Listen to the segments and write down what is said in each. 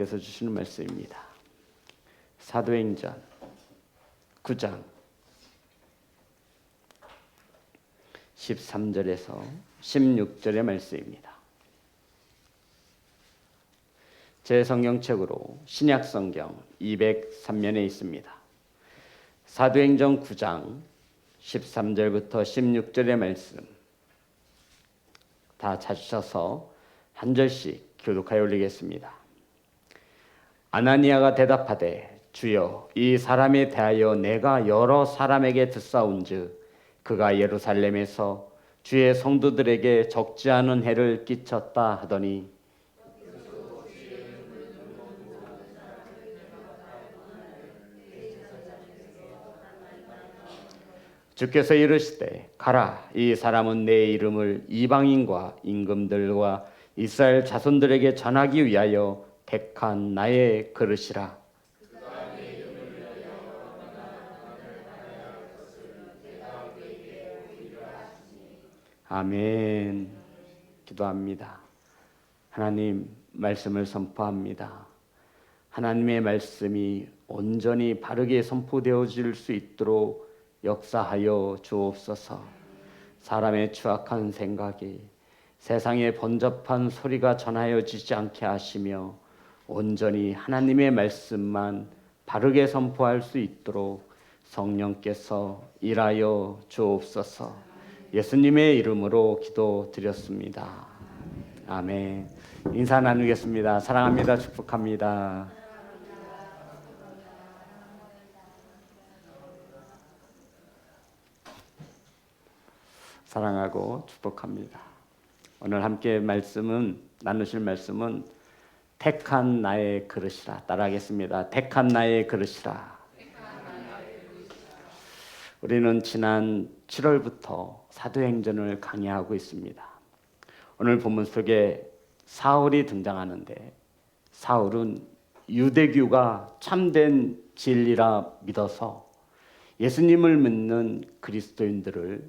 께서 주시는 말씀입니다. 사도행전 9장 13절에서 16절의 말씀입니다. 제 성경책으로 신약성경 203면에 있습니다. 사도행전 9장 13절부터 16절의 말씀 다 찾으셔서 한 절씩 교독하여 올리겠습니다. 아나니아가 대답하되 주여 이 사람에 대하여 내가 여러 사람에게 듣사온즉 그가 예루살렘에서 주의 성도들에게 적지 않은 해를 끼쳤다 하더니 주께서 이르시되 가라 이 사람은 내 이름을 이방인과 임금들과 이스라엘 자손들에게 전하기 위하여 택한 나의 그릇이라. 아멘. 기도합니다. 하나님 말씀을 선포합니다. 하나님의 말씀이 온전히 바르게 선포되어질 수 있도록 역사하여 주옵소서. 사람의 추악한 생각이 세상에 번잡한 소리가 전하여지지 않게 하시며 온전히 하나님의 말씀만 바르게 선포할 수 있도록 성령께서 일하여 주옵소서. 예수님의 이름으로 기도드렸습니다. 아멘. 인사 나누겠습니다. 사랑합니다. 축복합니다. 사랑하고 축복합니다. 오늘 함께 나누실 말씀은 택한 나의 그릇이라. 따라하겠습니다. 택한 나의 그릇이라. 우리는 지난 7월부터 사도행전을 강의하고 있습니다. 오늘 본문 속에 사울이 등장하는데 사울은 유대교가 참된 진리라 믿어서 예수님을 믿는 그리스도인들을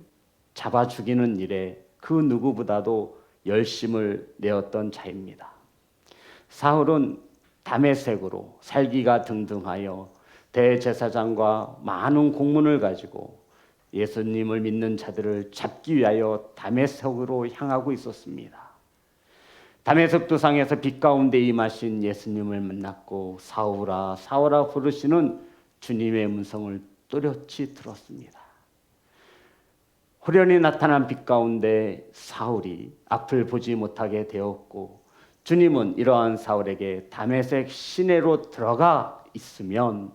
잡아 죽이는 일에 그 누구보다도 열심을 내었던 자입니다. 사울은 다메섹으로 살기가 등등하여 대제사장과 많은 공문을 가지고 예수님을 믿는 자들을 잡기 위하여 다메섹으로 향하고 있었습니다. 다메섹 도상에서 빛 가운데 임하신 예수님을 만났고 사울아 사울아 부르시는 주님의 음성을 또렷이 들었습니다. 호련히 나타난 빛 가운데 사울이 앞을 보지 못하게 되었고 주님은 이러한 사울에게 다메섹 시내로 들어가 있으면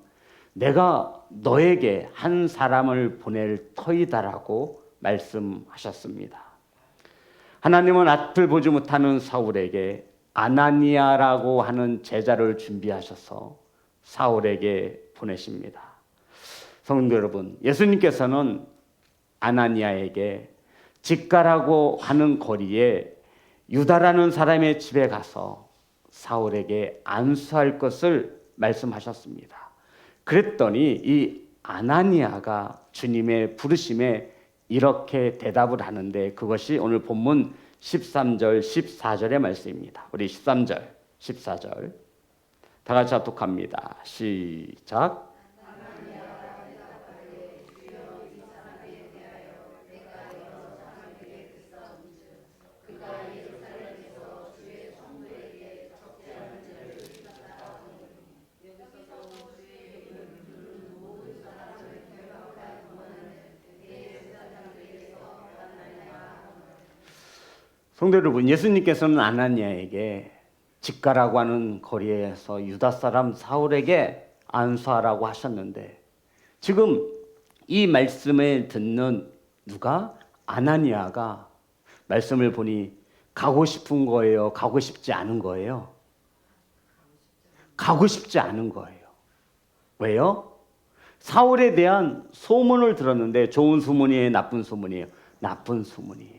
내가 너에게 한 사람을 보낼 터이다라고 말씀하셨습니다. 하나님은 앞을 보지 못하는 사울에게 아나니아라고 하는 제자를 준비하셔서 사울에게 보내십니다. 성도 여러분, 예수님께서는 아나니아에게 직가라고 하는 거리에 유다라는 사람의 집에 가서 사울에게 안수할 것을 말씀하셨습니다. 그랬더니 이 아나니아가 주님의 부르심에 이렇게 대답을 하는데 그것이 오늘 본문 13절, 14절의 말씀입니다. 우리 13절, 14절 다 같이 합독합니다. 시작. 성도 여러분, 예수님께서는 아나니아에게 직가라고 하는 거리에서 유다 사람 사울에게 안수하라고 하셨는데 지금 이 말씀을 듣는 누가? 아나니아가 말씀을 보니 가고 싶은 거예요? 가고 싶지 않은 거예요? 가고 싶지 않은 거예요. 왜요? 사울에 대한 소문을 들었는데 좋은 소문이에요? 나쁜 소문이에요? 나쁜 소문이에요.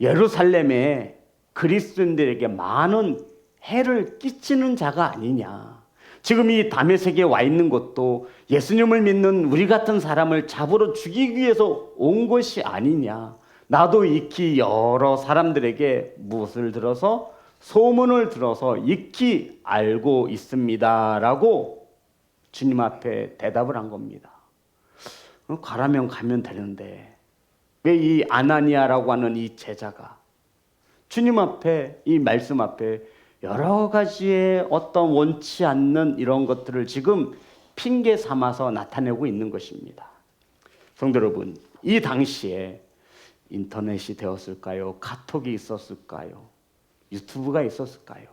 예루살렘에 그리스도인들에게 많은 해를 끼치는 자가 아니냐. 지금 이 다메섹에 와 있는 것도 예수님을 믿는 우리 같은 사람을 잡으러 죽이기 위해서 온 것이 아니냐. 나도 익히 여러 사람들에게 무엇을 들어서 소문을 들어서 익히 알고 있습니다라고 주님 앞에 대답을 한 겁니다. 가라면 가면 되는데 왜 이 아나니아라고 하는 이 제자가 주님 앞에 이 말씀 앞에 여러 가지의 어떤 원치 않는 이런 것들을 지금 핑계 삼아서 나타내고 있는 것입니다. 성도 여러분, 이 당시에 인터넷이 되었을까요? 카톡이 있었을까요? 유튜브가 있었을까요?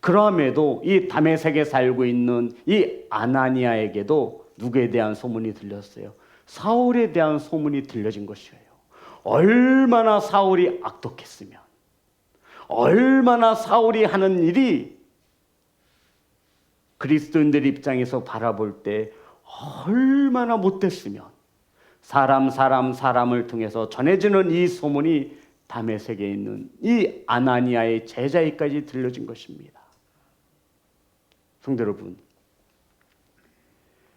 그럼에도 이 다메섹에 살고 있는 이 아나니아에게도 누구에 대한 소문이 들렸어요? 사울에 대한 소문이 들려진 것이에요. 얼마나 사울이 악독했으면, 얼마나 사울이 하는 일이 그리스도인들 입장에서 바라볼 때 얼마나 못됐으면 사람을 통해서 전해지는 이 소문이 다메섹에 있는 이 아나니아의 제자에까지 들려진 것입니다. 성도 여러분,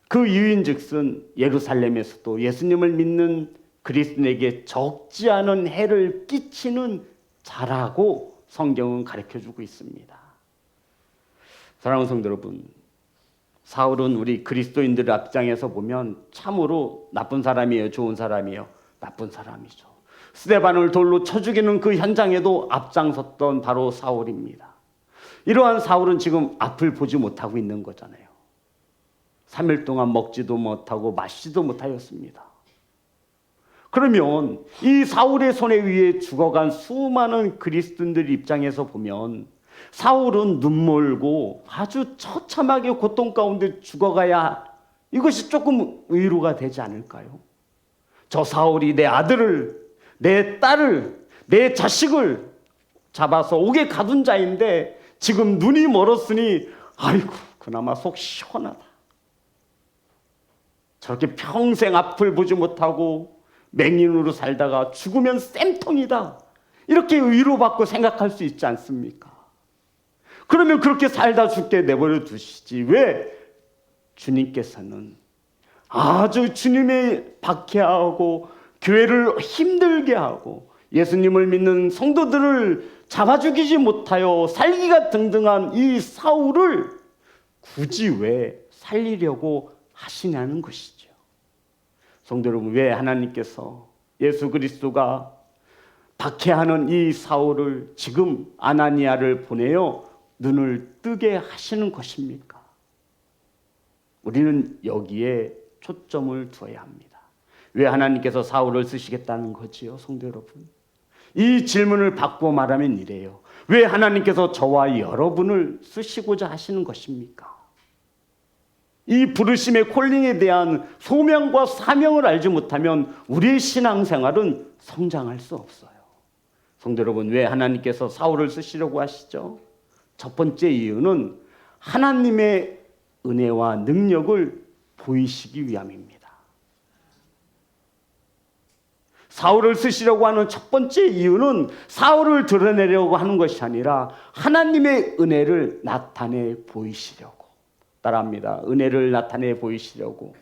그 이유인즉슨 예루살렘에서도 예수님을 믿는 그리스도인에게 적지 않은 해를 끼치는 자라고 성경은 가르쳐주고 있습니다. 사랑하는 성도 여러분, 사울은 우리 그리스도인들 앞장에서 보면 참으로 나쁜 사람이에요? 좋은 사람이에요? 나쁜 사람이죠. 스데반을 돌로 쳐 죽이는 그 현장에도 앞장섰던 바로 사울입니다. 이러한 사울은 지금 앞을 보지 못하고 있는 거잖아요. 3일 동안 먹지도 못하고 마시지도 못하였습니다. 그러면 이 사울의 손에 의해 죽어간 수많은 그리스도인들 입장에서 보면 사울은 눈멀고 아주 처참하게 고통 가운데 죽어가야 이것이 조금 위로가 되지 않을까요? 저 사울이 내 아들을, 내 딸을, 내 자식을 잡아서 옥에 가둔 자인데 지금 눈이 멀었으니 아이고 그나마 속 시원하다. 저렇게 평생 앞을 보지 못하고 맹인으로 살다가 죽으면 쌤통이다. 이렇게 위로받고 생각할 수 있지 않습니까? 그러면 그렇게 살다 죽게 내버려 두시지 왜 주님께서는 아주 주님의 박해하고 교회를 힘들게 하고 예수님을 믿는 성도들을 잡아 죽이지 못하여 살기가 등등한 이 사울을 굳이 왜 살리려고 하시냐는 것이죠. 성도 여러분, 왜 하나님께서 예수 그리스도가 박해하는 이 사울을 지금 아나니아를 보내어 눈을 뜨게 하시는 것입니까? 우리는 여기에 초점을 두어야 합니다. 왜 하나님께서 사울을 쓰시겠다는 거지요, 성도 여러분? 이 질문을 바꾸어 말하면 이래요. 왜 하나님께서 저와 여러분을 쓰시고자 하시는 것입니까? 이 부르심의 콜링에 대한 소명과 사명을 알지 못하면 우리의 신앙생활은 성장할 수 없어요. 성도 여러분, 왜 하나님께서 사울을 쓰시려고 하시죠? 첫 번째 이유는 하나님의 은혜와 능력을 보이시기 위함입니다. 사울을 쓰시려고 하는 첫 번째 이유는 사울을 드러내려고 하는 것이 아니라 하나님의 은혜를 나타내 보이시려고. 따라합니다. 은혜를 나타내 보이시려고.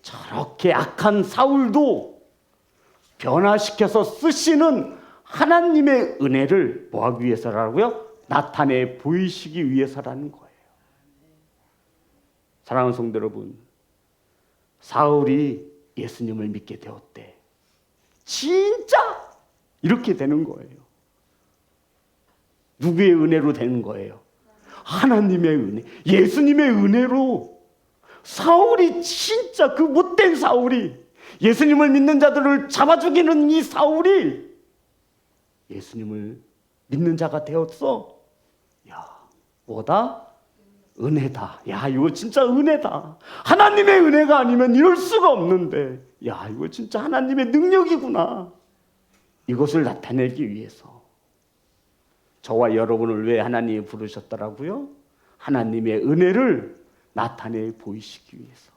저렇게 악한 사울도 변화시켜서 쓰시는 하나님의 은혜를 뭐하기 위해서라고요? 나타내 보이시기 위해서라는 거예요. 사랑하는 성도 여러분, 사울이 예수님을 믿게 되었대. 진짜 이렇게 되는 거예요. 누구의 은혜로 되는 거예요? 하나님의 은혜, 예수님의 은혜로. 사울이 진짜 그 못된 사울이, 예수님을 믿는 자들을 잡아 죽이는 이 사울이 예수님을 믿는 자가 되었어. 야, 뭐다? 은혜다. 야, 이거 진짜 은혜다. 하나님의 은혜가 아니면 이럴 수가 없는데, 야, 이거 진짜 하나님의 능력이구나. 이것을 나타내기 위해서 저와 여러분을 왜 하나님이 부르셨더라고요? 하나님의 은혜를 나타내 보이시기 위해서.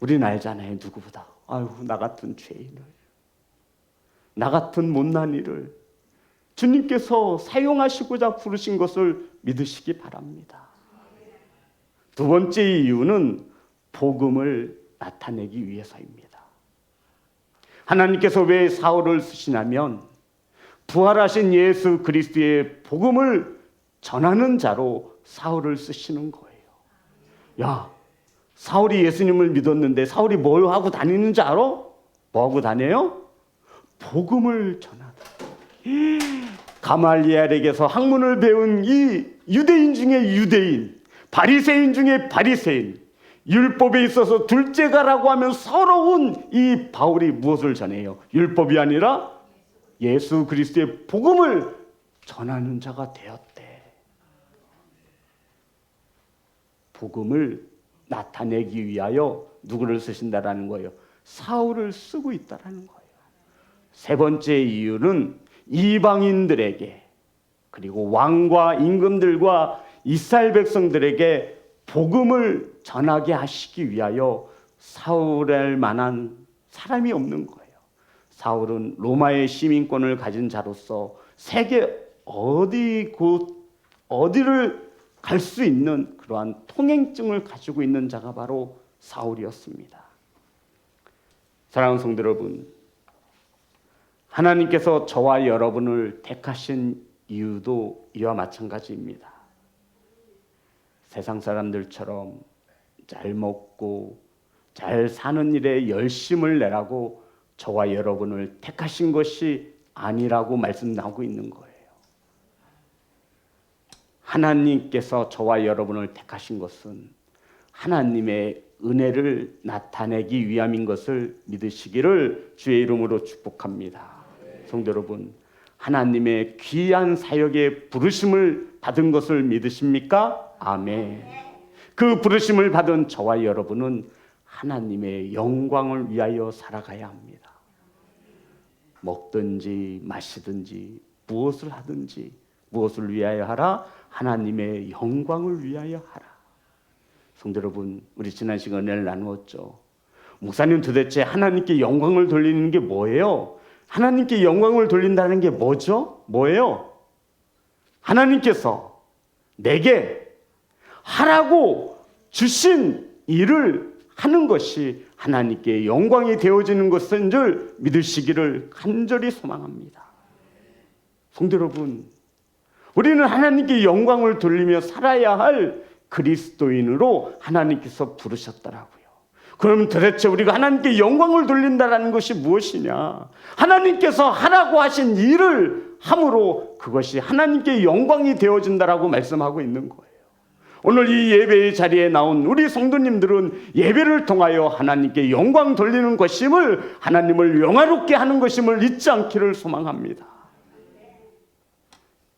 우리는 알잖아요, 누구보다. 아유, 나 같은 죄인을, 나 같은 못난 이를 주님께서 사용하시고자 부르신 것을 믿으시기 바랍니다. 두 번째 이유는 복음을 나타내기 위해서입니다. 하나님께서 왜 사울을 쓰시냐면 부활하신 예수 그리스도의 복음을 전하는 자로 사울을 쓰시는 거예요. 야, 사울이 예수님을 믿었는데 사울이 뭘 하고 다니는지 알아? 뭐 하고 다녀요? 복음을 전하다. 가말리엘에게서 학문을 배운 이 유대인 중에 유대인, 바리새인 중에 바리새인, 율법에 있어서 둘째가라고 하면 서러운 이 바울이 무엇을 전해요? 율법이 아니라 예수 그리스도의 복음을 전하는 자가 되었대. 복음을 나타내기 위하여 누구를 쓰신다라는 거예요? 사울을 쓰고 있다라는 거예요. 세 번째 이유는 이방인들에게, 그리고 왕과 임금들과 이스라엘 백성들에게 복음을 전하게 하시기 위하여 사울할 만한 사람이 없는 거예요. 사울은 로마의 시민권을 가진 자로서 세계 어디를 갈 수 있는 그러한 통행증을 가지고 있는 자가 바로 사울이었습니다. 사랑하는 성도 여러분, 하나님께서 저와 여러분을 택하신 이유도 이와 마찬가지입니다. 세상 사람들처럼 잘 먹고 잘 사는 일에 열심을 내라고 저와 여러분을 택하신 것이 아니라고 말씀하고 있는 거예요. 하나님께서 저와 여러분을 택하신 것은 하나님의 은혜를 나타내기 위함인 것을 믿으시기를 주의 이름으로 축복합니다. 성도 여러분, 하나님의 귀한 사역에 부르심을 받은 것을 믿으십니까? 아멘. 그 부르심을 받은 저와 여러분은 하나님의 영광을 위하여 살아가야 합니다. 먹든지 마시든지 무엇을 하든지 무엇을 위하여 하라? 하나님의 영광을 위하여 하라. 성도 여러분, 우리 지난 시간에 은혜를 나누었죠. 목사님, 도대체 하나님께 영광을 돌리는 게 뭐예요? 하나님께 영광을 돌린다는 게 뭐죠? 뭐예요? 하나님께서 내게 하라고 주신 일을 하는 것이 하나님께 영광이 되어지는 것인 줄 믿으시기를 간절히 소망합니다. 성도 여러분, 우리는 하나님께 영광을 돌리며 살아야 할 그리스도인으로 하나님께서 부르셨더라고요. 그럼 도대체 우리가 하나님께 영광을 돌린다는 것이 무엇이냐? 하나님께서 하라고 하신 일을 함으로 그것이 하나님께 영광이 되어진다라고 말씀하고 있는 거예요. 오늘 이 예배의 자리에 나온 우리 성도님들은 예배를 통하여 하나님께 영광 돌리는 것임을, 하나님을 영화롭게 하는 것임을 잊지 않기를 소망합니다.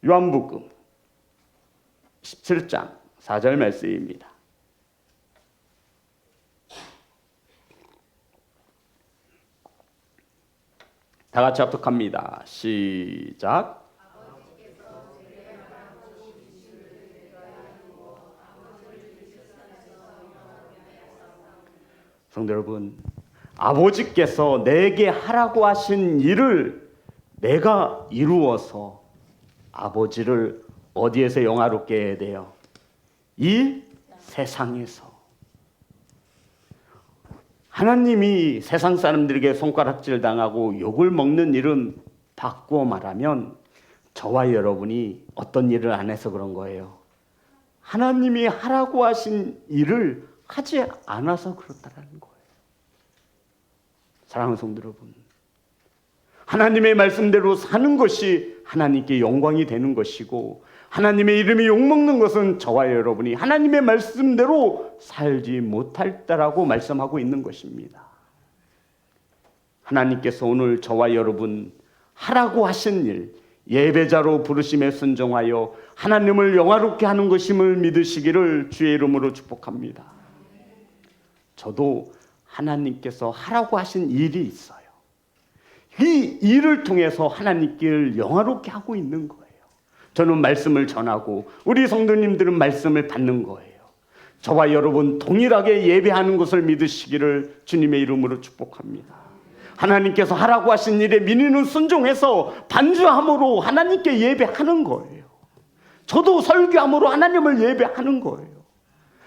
요한복음 17장 4절 말씀입니다. 다 같이 합독합니다. 시작. 성도 여러분, 아버지께서 내게 하라고 하신 일을 내가 이루어서 아버지를 어디에서 영화롭게 해야 돼요? 이 세상에서. 하나님이 세상 사람들에게 손가락질 당하고 욕을 먹는 일은 바꾸어 말하면 저와 여러분이 어떤 일을 안 해서 그런 거예요. 하나님이 하라고 하신 일을 하지 않아서 그렇다는 거예요. 사랑하는 성도 여러분, 하나님의 말씀대로 사는 것이 하나님께 영광이 되는 것이고, 하나님의 이름이 욕먹는 것은 저와 여러분이 하나님의 말씀대로 살지 못할 때라고 말씀하고 있는 것입니다. 하나님께서 오늘 저와 여러분 하라고 하신 일, 예배자로 부르심에 순종하여 하나님을 영화롭게 하는 것임을 믿으시기를 주의 이름으로 축복합니다. 저도 하나님께서 하라고 하신 일이 있어요. 이 일을 통해서 하나님께 영화롭게 하고 있는 거예요. 저는 말씀을 전하고 우리 성도님들은 말씀을 받는 거예요. 저와 여러분 동일하게 예배하는 것을 믿으시기를 주님의 이름으로 축복합니다. 하나님께서 하라고 하신 일에 민희는 순종해서 반주함으로 하나님께 예배하는 거예요. 저도 설교함으로 하나님을 예배하는 거예요.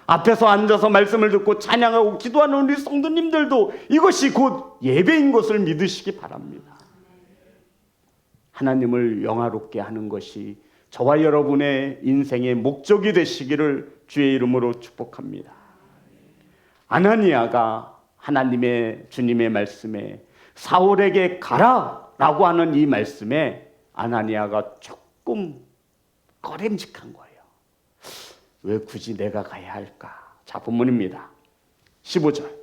앞에서 앉아서 말씀을 듣고 찬양하고 기도하는 우리 성도님들도 이것이 곧 예배인 것을 믿으시기 바랍니다. 하나님을 영화롭게 하는 것이 저와 여러분의 인생의 목적이 되시기를 주의 이름으로 축복합니다. 아나니아가 하나님의 주님의 말씀에 사울에게 가라라고 하는 이 말씀에 아나니아가 조금 꺼림직한 거예요. 왜 굳이 내가 가야 할까? 자, 본문입니다. 15절.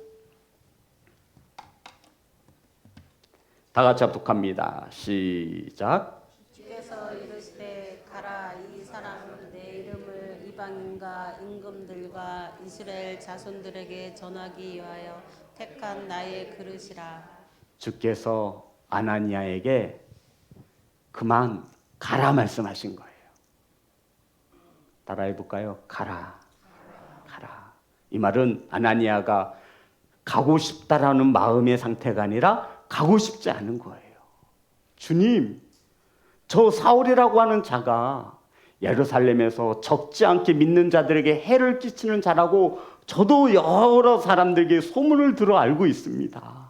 다 같이 합독합니다. 시작. 주께서 이르시되 가라, 이 사람은 내 이름을 이방인과 임금들과 이스라엘 자손들에게 전하기 위하여 택한 나의 그릇이라. 주께서 아나니아에게 그만 가라 말씀하신 거예요. 따라해 볼까요? 가라. 가라. 이 말은 아나니아가 가고 싶다라는 마음의 상태가 아니라 가고 싶지 않은 거예요. 주님, 저 사울이라고 하는 자가 예루살렘에서 적지 않게 믿는 자들에게 해를 끼치는 자라고 저도 여러 사람들에게 소문을 들어 알고 있습니다.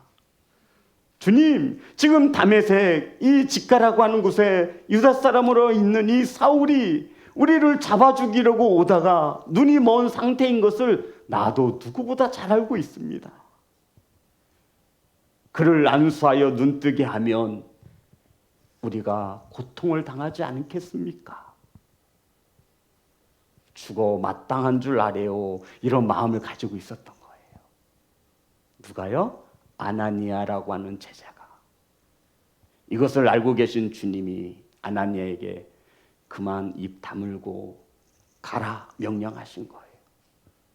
주님, 지금 다메섹 이 직가라고 하는 곳에 유다 사람으로 있는 이 사울이 우리를 잡아 죽이려고 오다가 눈이 먼 상태인 것을 나도 누구보다 잘 알고 있습니다. 그를 안수하여 눈뜨게 하면 우리가 고통을 당하지 않겠습니까? 죽어 마땅한 줄 아래요. 이런 마음을 가지고 있었던 거예요. 누가요? 아나니아라고 하는 제자가. 이것을 알고 계신 주님이 아나니아에게 그만 입 다물고 가라 명령하신 거예요.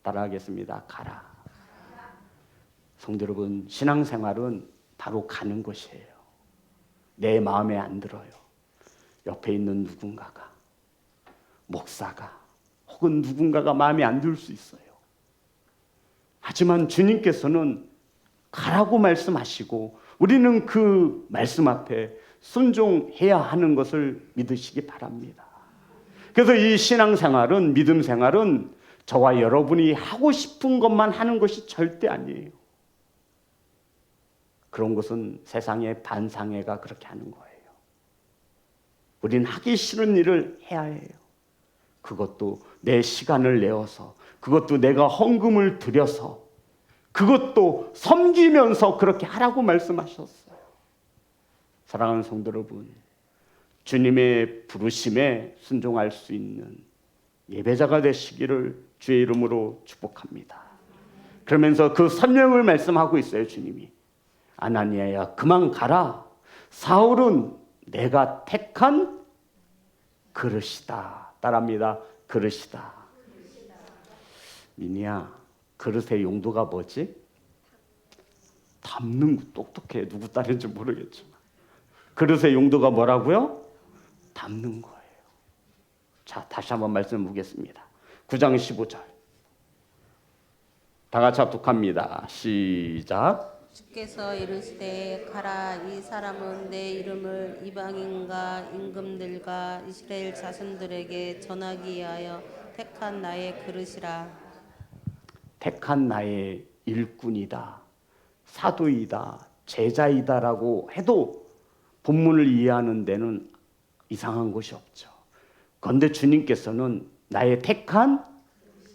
따라하겠습니다. 가라. 성도 여러분, 신앙생활은 바로 가는 것이에요. 내 마음에 안 들어요. 옆에 있는 누군가가, 목사가, 혹은 누군가가 마음에 안 들 수 있어요. 하지만 주님께서는 가라고 말씀하시고 우리는 그 말씀 앞에 순종해야 하는 것을 믿으시기 바랍니다. 그래서 이 신앙생활은, 믿음생활은 저와 여러분이 하고 싶은 것만 하는 것이 절대 아니에요. 그런 것은 세상의 반상회가 그렇게 하는 거예요. 우린 하기 싫은 일을 해야 해요. 그것도 내 시간을 내어서, 그것도 내가 헌금을 들여서, 그것도 섬기면서 그렇게 하라고 말씀하셨어요. 사랑하는 성도 여러분, 주님의 부르심에 순종할 수 있는 예배자가 되시기를 주의 이름으로 축복합니다. 그러면서 그 설명을 말씀하고 있어요. 주님이 아나니아야, 그만 가라. 사울은 내가 택한 그릇이다. 따라합니다. 그릇이다. 미니야, 그릇의 용도가 뭐지? 담는 거. 똑똑해. 누구 딸인지 모르겠지만 그릇의 용도가 뭐라고요? 담는 거예요. 자, 다시 한번 말씀 보겠습니다. 9장 15절. 다 같이 합독합니다. 시작. 주께서 이르시되 가라, 이 사람은 내 이름을 이방인과 임금들과 이스라엘 자손들에게 전하기 위하여 택한 나의 그릇이라. 택한 나의 일꾼이다, 사도이다, 제자이다라고 해도 본문을 이해하는 데는 이상한 것이 없죠. 그런데 주님께서는 나의 택한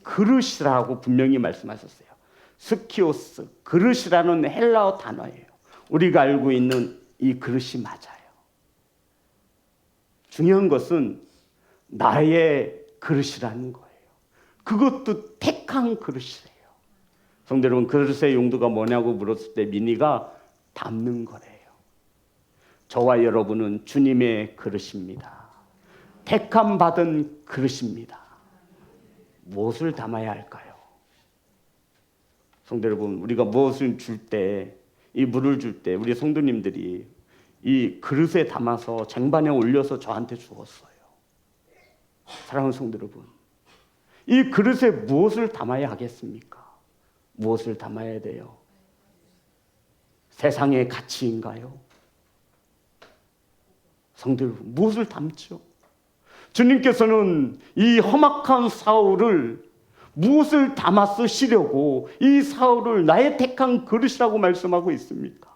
그릇이라고 분명히 말씀하셨어요. 스키오스, 그릇이라는 헬라어 단어예요. 우리가 알고 있는 이 그릇이 맞아요. 중요한 것은 나의 그릇이라는 거예요. 그것도 택한 그릇이래요. 성도 여러분, 그릇의 용도가 뭐냐고 물었을 때 미니가 담는 거래요. 저와 여러분은 주님의 그릇입니다. 택함 받은 그릇입니다. 무엇을 담아야 할까요? 성도 여러분, 우리가 무엇을 줄 때, 이 물을 줄 때 우리 성도님들이 이 그릇에 담아서 쟁반에 올려서 저한테 주었어요. 사랑하는 성도 여러분, 이 그릇에 무엇을 담아야 하겠습니까? 무엇을 담아야 돼요? 세상의 가치인가요? 성도 여러분, 무엇을 담죠? 주님께서는 이 험악한 사울을 무엇을 담아 쓰시려고 이 사울을 나의 택한 그릇이라고 말씀하고 있습니까?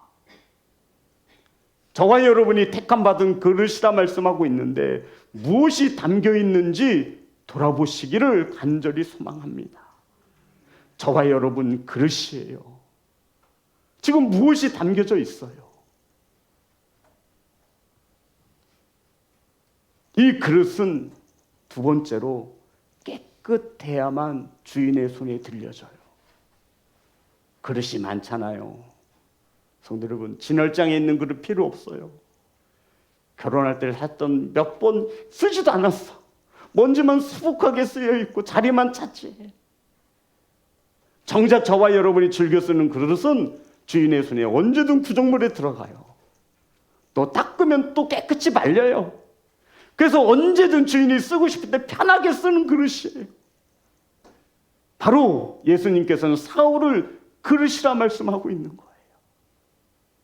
저와 여러분이 택함 받은 그릇이라 말씀하고 있는데 무엇이 담겨 있는지 돌아보시기를 간절히 소망합니다. 저와 여러분 그릇이에요. 지금 무엇이 담겨져 있어요? 이 그릇은 두 번째로 깨끗해야만 주인의 손에 들려져요. 그릇이 많잖아요. 성도 여러분, 진열장에 있는 그릇 필요 없어요. 결혼할 때 샀던 몇 번 쓰지도 않았어. 먼지만 수북하게 쓰여 있고 자리만 찼지. 정작 저와 여러분이 즐겨 쓰는 그릇은 주인의 손에 언제든 구정물에 들어가요. 또 닦으면 또 깨끗이 말려요. 그래서 언제든 주인이 쓰고 싶을 때 편하게 쓰는 그릇이에요. 바로 예수님께서는 사울을 그릇이라 말씀하고 있는 거예요.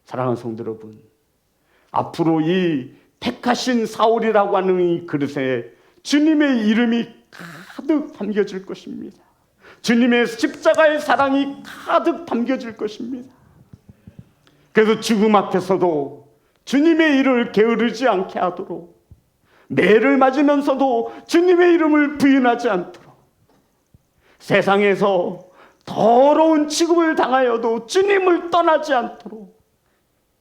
사랑하는 성도 여러분, 앞으로 이 택하신 사울이라고 하는 이 그릇에 주님의 이름이 가득 담겨질 것입니다. 주님의 십자가의 사랑이 가득 담겨질 것입니다. 그래서 죽음 앞에서도 주님의 일을 게으르지 않게 하도록, 매를 맞으면서도 주님의 이름을 부인하지 않도록, 세상에서 더러운 취급을 당하여도 주님을 떠나지 않도록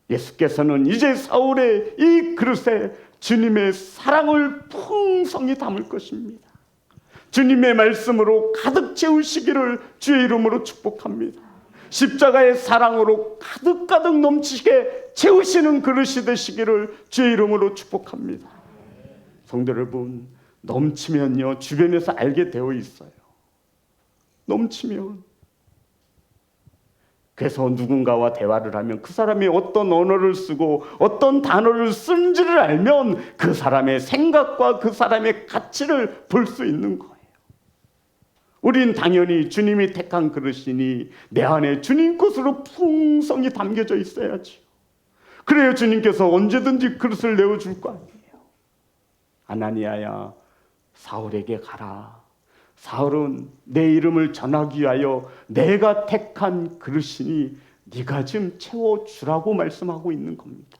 예수께서는 이제 사울의 이 그릇에 주님의 사랑을 풍성히 담을 것입니다. 주님의 말씀으로 가득 채우시기를 주의 이름으로 축복합니다. 십자가의 사랑으로 가득가득 넘치게 채우시는 그릇이 되시기를 주의 이름으로 축복합니다. 성도 여러분, 넘치면요, 주변에서 알게 되어 있어요. 넘치면. 그래서 누군가와 대화를 하면 그 사람이 어떤 언어를 쓰고 어떤 단어를 쓴지를 알면 그 사람의 생각과 그 사람의 가치를 볼 수 있는 거예요. 우린 당연히 주님이 택한 그릇이니 내 안에 주님 것으로 풍성히 담겨져 있어야지. 그래야 주님께서 언제든지 그릇을 내어줄 거 아니에요. 아나니아야, 사울에게 가라. 사울은 내 이름을 전하기 위하여 내가 택한 그릇이니 네가 좀 채워주라고 말씀하고 있는 겁니다.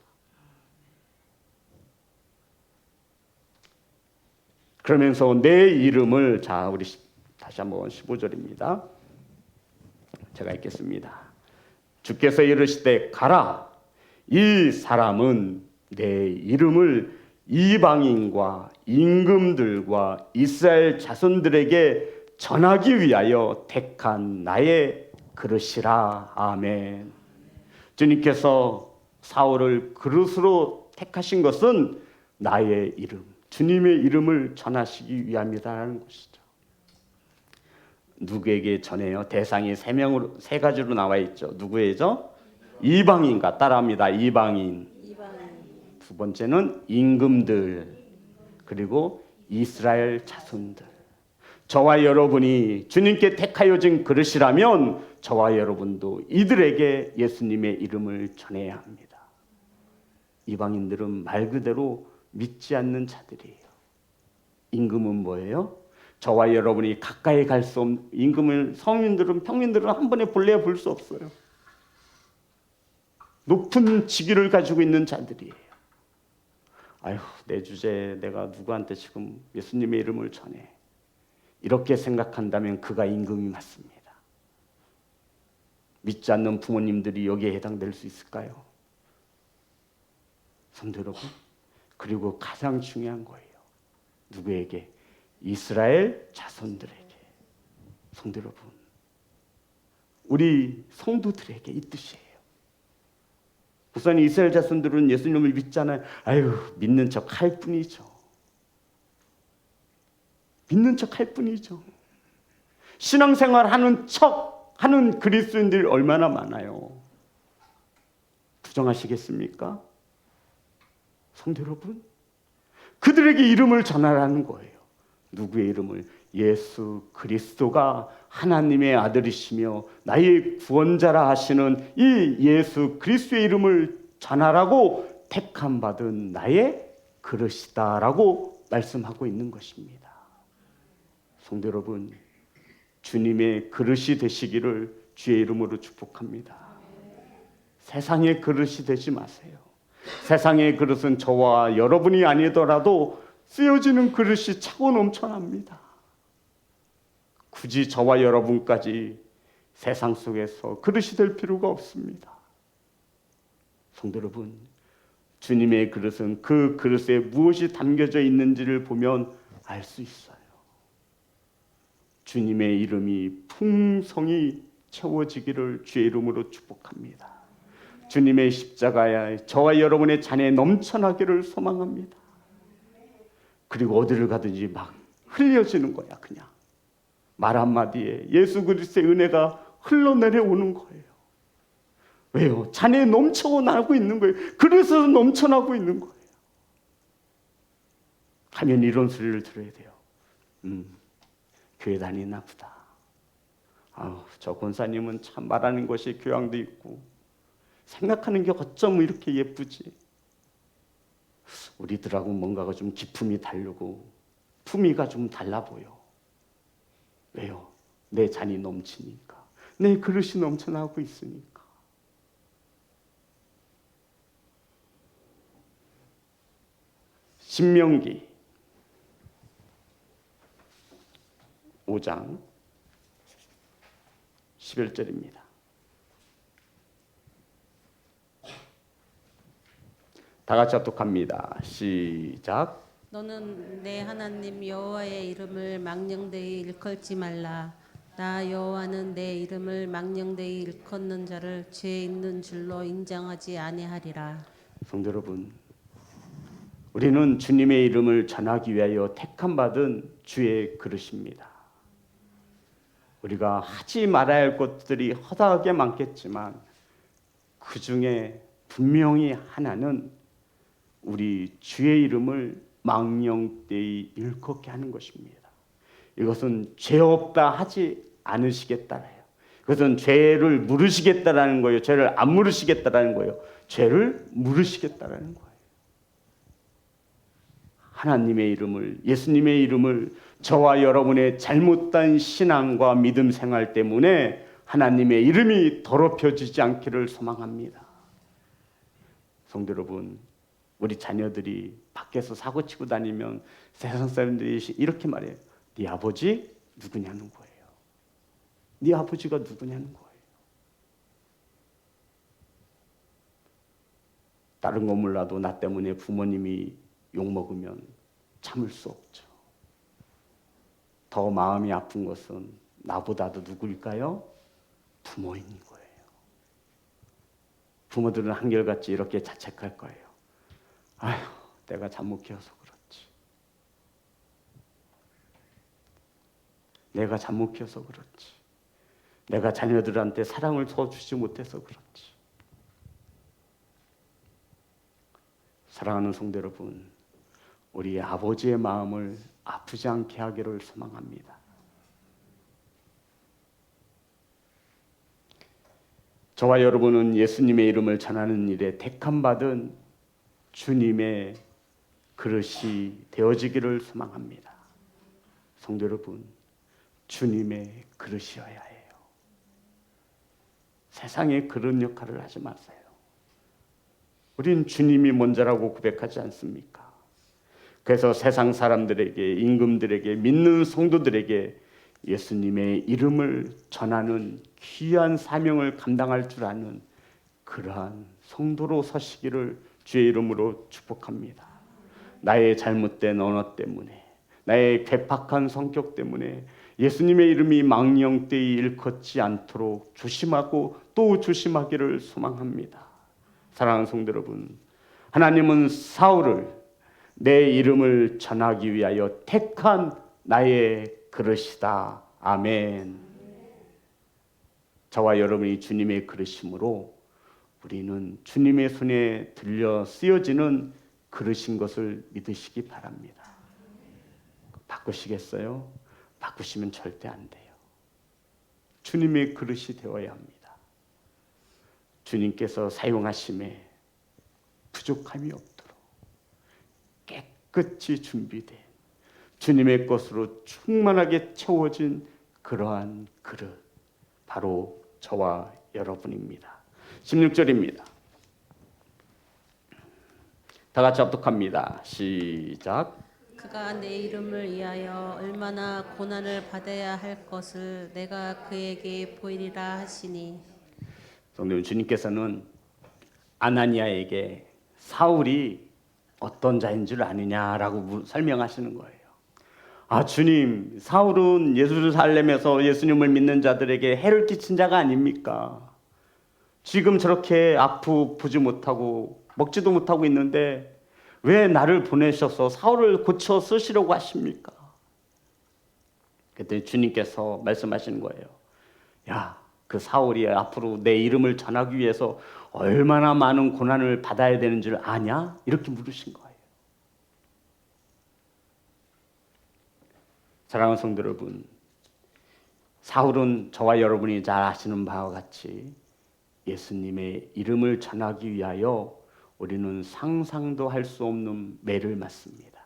그러면서 내 이름을, 자, 우리 다시 한번 15절입니다. 제가 읽겠습니다. 주께서 이르시되 가라. 이 사람은 내 이름을 이방인과 임금들과 이스라엘 자손들에게 전하기 위하여 택한 나의 그릇이라. 아멘. 주님께서 사울을 그릇으로 택하신 것은 나의 이름, 주님의 이름을 전하시기 위함이라는 것이죠. 누구에게 전해요? 대상이 세 가지로 나와 있죠. 누구에죠? 이방인과, 따라합니다. 이방인. 두 번째는 임금들, 그리고 이스라엘 자손들. 저와 여러분이 주님께 택하여 진 그릇이라면 저와 여러분도 이들에게 예수님의 이름을 전해야 합니다. 이방인들은 말 그대로 믿지 않는 자들이에요. 임금은 뭐예요? 저와 여러분이 가까이 갈 수 없는 임금을, 서민들은, 평민들은 한 번에 볼래야 볼 수 없어요. 높은 직위를 가지고 있는 자들이에요. 아휴, 내 주제에 내가 누구한테 지금 예수님의 이름을 전해. 이렇게 생각한다면 그가 임금이 맞습니다. 믿지 않는 부모님들이 여기에 해당될 수 있을까요? 성도 여러분, 그리고 가장 중요한 거예요. 누구에게? 이스라엘 자손들에게. 성도 여러분, 우리 성도들에게 이 뜻이에요. 우선 이스라엘 자손들은 예수님을 믿잖아요. 아유, 믿는 척 할 뿐이죠. 믿는 척 할 뿐이죠. 신앙생활 하는 척 하는 그리스도인들이 얼마나 많아요. 부정하시겠습니까? 성도 여러분, 그들에게 이름을 전하라는 거예요. 누구의 이름을? 예수 그리스도가 하나님의 아들이시며 나의 구원자라 하시는 이 예수 그리스도의 이름을 전하라고 택함 받은 나의 그릇이다라고 말씀하고 있는 것입니다. 성도 여러분, 주님의 그릇이 되시기를 주의 이름으로 축복합니다. 세상의 그릇이 되지 마세요. 세상의 그릇은 저와 여러분이 아니더라도 쓰여지는 그릇이 차고 넘쳐납니다. 굳이 저와 여러분까지 세상 속에서 그릇이 될 필요가 없습니다. 성도 여러분, 주님의 그릇은 그 그릇에 무엇이 담겨져 있는지를 보면 알 수 있어요. 주님의 이름이 풍성히 채워지기를 주의 이름으로 축복합니다. 주님의 십자가에 저와 여러분의 잔에 넘쳐나기를 소망합니다. 그리고 어디를 가든지 막 흘려지는 거야. 그냥 말 한마디에 예수 그리스도의 은혜가 흘러내려오는 거예요. 왜요? 잔에 넘쳐나고 있는 거예요. 그래서 넘쳐나고 있는 거예요. 하면 이런 소리를 들어야 돼요. 교회 다니나 보다. 저 권사님은 참 말하는 것이 교양도 있고 생각하는 게 어쩜 이렇게 예쁘지. 우리들하고 뭔가가 좀 기품이 다르고 품위가 좀 달라 보여. 왜요? 내 잔이 넘치니까. 내 그릇이 넘쳐나고 있으니까. 신명기 5장 11절입니다. 다 같이 합독합니다. 시작. 너는 내 하나님 여호와의 이름을 망령되이 일컬지 말라. 나 여호와는 내 이름을 망령되이 일컫는 자를 죄 있는 줄로 인정하지 아니하리라. 성도 여러분, 우리는 주님의 이름을 전하기 위하여 택함받은 주의 그릇입니다. 우리가 하지 말아야 할 것들이 허다하게 많겠지만 그 중에 분명히 하나는 우리 주의 이름을 망령되이 일컫게 하는 것입니다. 이것은 죄 없다 하지 않으시겠다라요. 이것은 죄를 물으시겠다라는 거예요. 죄를 안 물으시겠다라는 거예요. 죄를 물으시겠다라는 거예요. 하나님의 이름을, 예수님의 이름을 저와 여러분의 잘못된 신앙과 믿음 생활 때문에 하나님의 이름이 더럽혀지지 않기를 소망합니다. 성도 여러분, 우리 자녀들이 밖에서 사고치고 다니면 세상 사람들이 이렇게 말해요. 네 아버지 누구냐는 거예요. 네 아버지가 누구냐는 거예요. 다른 거 몰라도 나 때문에 부모님이 욕먹으면 참을 수 없죠. 더 마음이 아픈 것은 나보다도 누구일까요? 부모인 거예요. 부모들은 한결같이 이렇게 자책할 거예요. 아휴, 내가 잘못 키워서 그렇지. 내가 잘못 키워서 그렇지. 내가 자녀들한테 사랑을 더 주지 못해서 그렇지. 사랑하는 성도 여러분, 우리 아버지의 마음을 아프지 않게 하기를 소망합니다. 저와 여러분은 예수님의 이름을 전하는 일에 택함받은 주님의 그릇이 되어지기를 소망합니다. 성도 여러분, 주님의 그릇이어야 해요. 세상의 그릇 역할을 하지 마세요. 우린 주님이 먼저라고 고백하지 않습니까? 그래서 세상 사람들에게, 임금들에게, 믿는 성도들에게 예수님의 이름을 전하는 귀한 사명을 감당할 줄 아는 그러한 성도로 서시기를 주의 이름으로 축복합니다. 나의 잘못된 언어 때문에, 나의 괴팍한 성격 때문에 예수님의 이름이 망령되이 일컫지 않도록 조심하고 또 조심하기를 소망합니다. 사랑하는 성도 여러분, 하나님은 사울을 내 이름을 전하기 위하여 택한 나의 그릇이다. 아멘. 저와 여러분이 주님의 그릇이므로 우리는 주님의 손에 들려 쓰여지는 그릇인 것을 믿으시기 바랍니다. 바꾸시겠어요? 바꾸시면 절대 안 돼요. 주님의 그릇이 되어야 합니다. 주님께서 사용하심에 부족함이 없도록 깨끗이 준비된 주님의 것으로 충만하게 채워진 그러한 그릇, 바로 저와 여러분입니다. 16절입니다. 다 같이 합독합니다. 시작. 그가 내 이름을 위하여 얼마나 고난을 받아야 할 것을 내가 그에게 보이리라 하시니. 성도님, 주님께서는 아나니아에게 사울이 어떤 자인 줄 아느냐라고 설명하시는 거예요. 아, 주님, 사울은 예루살렘에서 예수님을 믿는 자들에게 해를 끼친 자가 아닙니까? 지금 저렇게 아프지 못하고 먹지도 못하고 있는데 왜 나를 보내셔서 사울을 고쳐 쓰시려고 하십니까? 그때 주님께서 말씀하시는 거예요. 야, 그 사울이 앞으로 내 이름을 전하기 위해서 얼마나 많은 고난을 받아야 되는 줄 아냐? 이렇게 물으신 거예요. 사랑하는 성도 여러분, 사울은 저와 여러분이 잘 아시는 바와 같이 예수님의 이름을 전하기 위하여 우리는 상상도 할 수 없는 매를 맞습니다.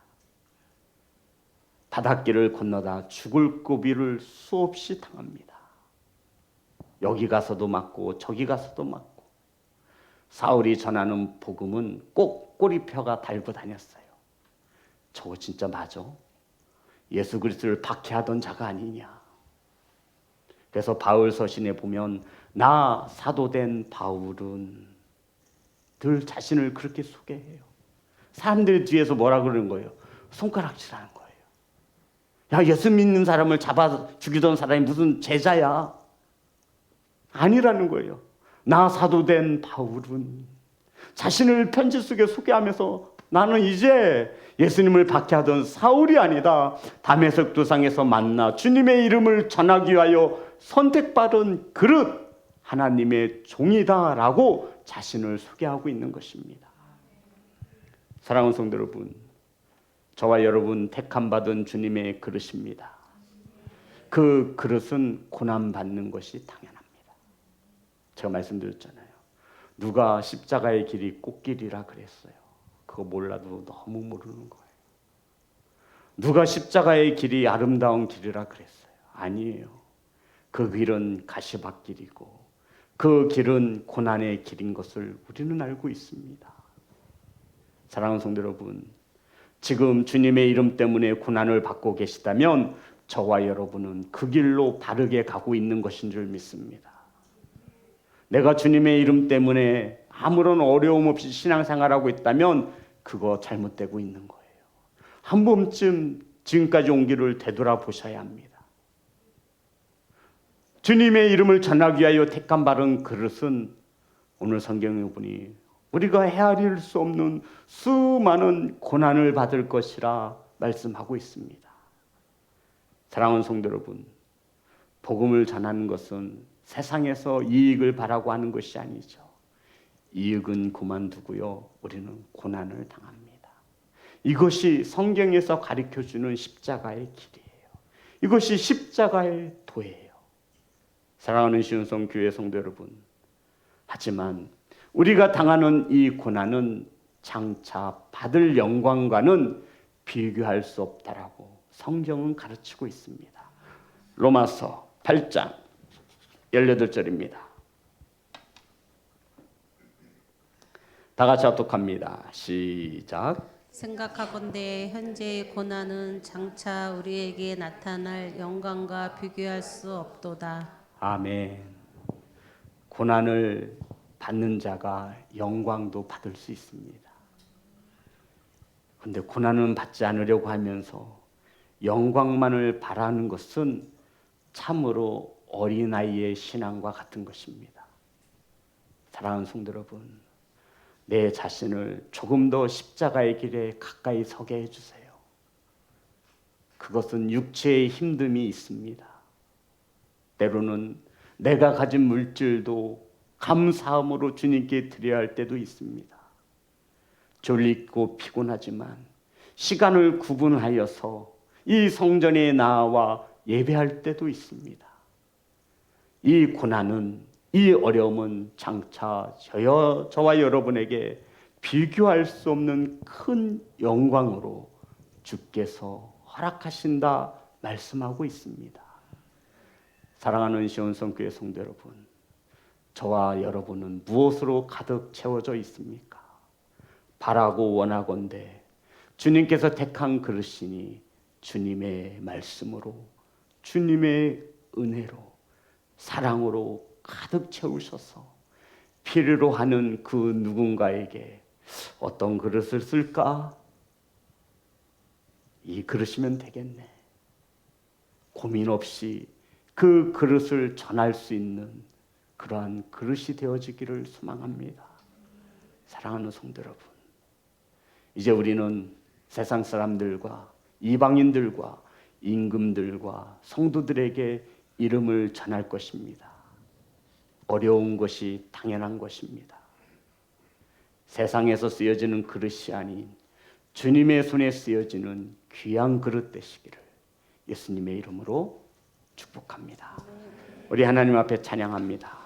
바닷길을 건너다 죽을 고비를 수없이 당합니다. 여기 가서도 맞고 저기 가서도 맞고. 사울이 전하는 복음은 꼭 꼬리표가 달고 다녔어요. 저거 진짜 맞아? 예수 그리스도를 박해하던 자가 아니냐. 그래서 바울 서신에 보면 나 사도된 바울은 늘 자신을 그렇게 소개해요. 사람들 뒤에서 뭐라 그러는 거예요? 손가락질하는 거예요. 야, 예수 믿는 사람을 잡아 죽이던 사람이 무슨 제자야? 아니라는 거예요. 나 사도된 바울은 자신을 편지 속에 소개하면서 나는 이제 예수님을 박해하던 사울이 아니다. 다메섹 도상에서 만나 주님의 이름을 전하기 위하여 선택받은 그릇 하나님의 종이다라고 자신을 소개하고 있는 것입니다. 사랑하는 성도 여러분, 저와 여러분 택함받은 주님의 그릇입니다. 그 그릇은 고난받는 것이 당연합니다. 제가 말씀드렸잖아요. 누가 십자가의 길이 꽃길이라 그랬어요. 그거 몰라도 너무 모르는 거예요. 누가 십자가의 길이 아름다운 길이라 그랬어요. 아니에요. 그 길은 가시밭길이고 그 길은 고난의 길인 것을 우리는 알고 있습니다. 사랑하는 성도 여러분, 지금 주님의 이름 때문에 고난을 받고 계시다면 저와 여러분은 그 길로 바르게 가고 있는 것인 줄 믿습니다. 내가 주님의 이름 때문에 아무런 어려움 없이 신앙생활하고 있다면 그거 잘못되고 있는 거예요. 한 번쯤 지금까지 온 길을 되돌아보셔야 합니다. 주님의 이름을 전하기 위하여 택한 바른 그릇은 오늘 성경에 보니 우리가 헤아릴 수 없는 수많은 고난을 받을 것이라 말씀하고 있습니다. 사랑하는 성도 여러분, 복음을 전하는 것은 세상에서 이익을 바라고 하는 것이 아니죠. 이익은 그만두고요, 우리는 고난을 당합니다. 이것이 성경에서 가르쳐주는 십자가의 길이에요. 이것이 십자가의 도예요. 사랑하는 시온성 교회 성도 여러분, 하지만 우리가 당하는 이 고난은 장차 받을 영광과는 비교할 수 없다라고 성경은 가르치고 있습니다. 로마서 8장 18절입니다. 다 같이 합독합니다. 시작. 생각하건대 현재의 고난은 장차 우리에게 나타날 영광과 비교할 수 없도다. 아멘. 고난을 받는 자가 영광도 받을 수 있습니다. 그런데 고난은 받지 않으려고 하면서 영광만을 바라는 것은 참으로 어린아이의 신앙과 같은 것입니다. 사랑하는 성도 여러분, 내 자신을 조금 더 십자가의 길에 가까이 서게 해주세요. 그것은 육체의 힘듦이 있습니다. 때로는 내가 가진 물질도 감사함으로 주님께 드려야 할 때도 있습니다. 졸리고 피곤하지만 시간을 구분하여서 이 성전에 나와 예배할 때도 있습니다. 이 고난은, 이 어려움은 장차 저와 여러분에게 비교할 수 없는 큰 영광으로 주께서 허락하신다 말씀하고 있습니다. 사랑하는 시온성교회 성도 여러분, 저와 여러분은 무엇으로 가득 채워져 있습니까? 바라고 원하건대 주님께서 택한 그릇이니 주님의 말씀으로 주님의 은혜로 사랑으로 가득 채우셔서 필요로 하는 그 누군가에게 어떤 그릇을 쓸까? 이 그릇이면 되겠네. 고민 없이 그 그릇을 전할 수 있는 그러한 그릇이 되어지기를 소망합니다. 사랑하는 성도 여러분, 이제 우리는 세상 사람들과 이방인들과 임금들과 성도들에게 이름을 전할 것입니다. 어려운 것이 당연한 것입니다. 세상에서 쓰여지는 그릇이 아닌 주님의 손에 쓰여지는 귀한 그릇 되시기를 예수님의 이름으로 축복합니다. 우리 하나님 앞에 찬양합니다.